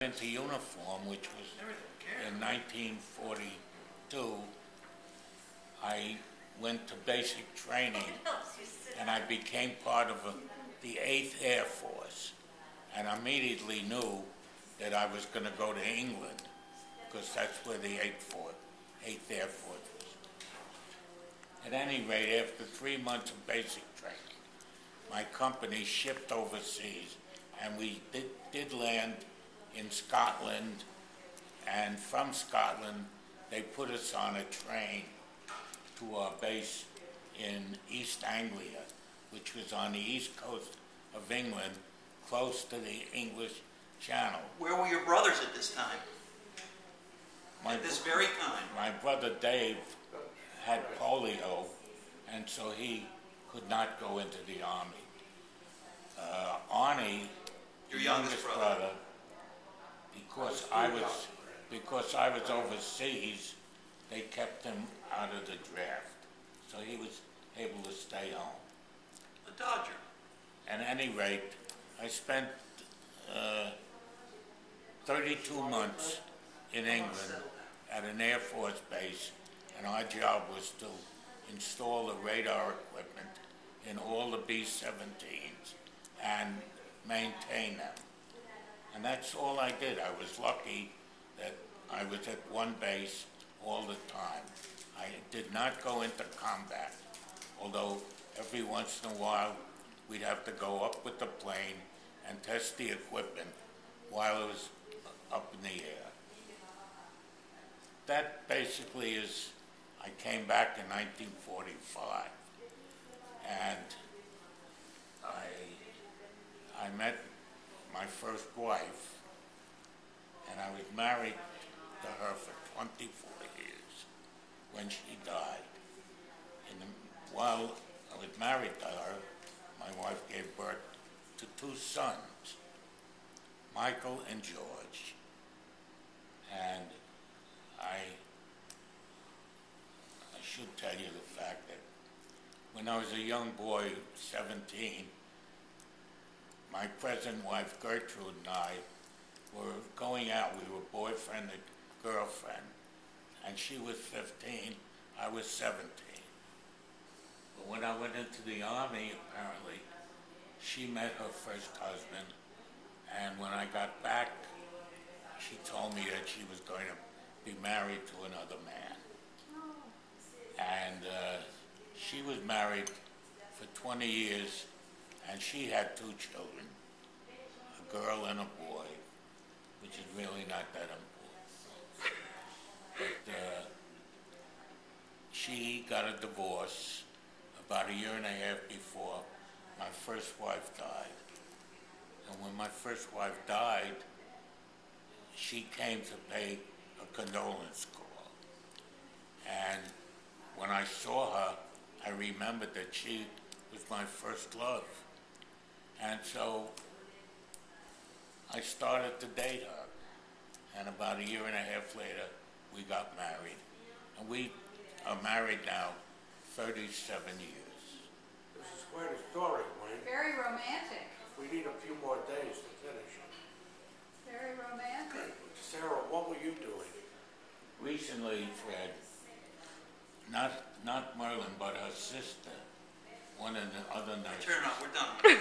into uniform, which was in 1942. I went to basic training, and I became part of the 8th Air Force, and immediately knew that I was going to go to England, because that's where the 8th Air Force was. At any rate, after 3 months of basic training, my company shipped overseas, and we did land in Scotland, and from Scotland they put us on a train to our base in East Anglia, which was on the east coast of England, close to the English Channel. Where were your brothers at this time? At this very time? My brother Dave had polio, and so he could not go into the Army. Arnie, your youngest brother, because I was overseas, they kept him out of the draft, so he was able to stay home. A Dodger. At any rate, I spent 32 months in England at an Air Force base, and our job was to install the radar equipment in all the B-17s and maintain them. And that's all I did. I was lucky that I was at one base all the time. I did not go into combat, although every once in a while we'd have to go up with the plane and test the equipment while it was up in the air. That basically is, I came back in 1945, and I met my first wife, and I was married to her for 24 years when she died. While I was married to her, my wife gave birth to 2 sons, Michael and George. And I should tell you the fact that when I was a young boy, 17, my present wife Gertrude and I were going out. We were boyfriend and girlfriend, and she was 15, I was 17. But when I went into the Army, apparently, she met her first husband, and when I got back, she told me that she was going to be married to another man. And she was married for 20 years, and she had 2 children, a girl and a boy, which is really not that important. But she got a divorce about 1.5 years before my first wife died. And when my first wife died, she came to pay a condolence call. And when I saw her, I remembered that she was my first love. And so I started to date her. And about 1.5 years later, we got married. And we are married now 37 years. This is quite a story, Wayne. Very romantic. We need a few more days to finish. Very romantic. Sarah, what were you doing? Recently, Fred, not Merlin, but her sister, one of the other nurses. Turn it off, we're done.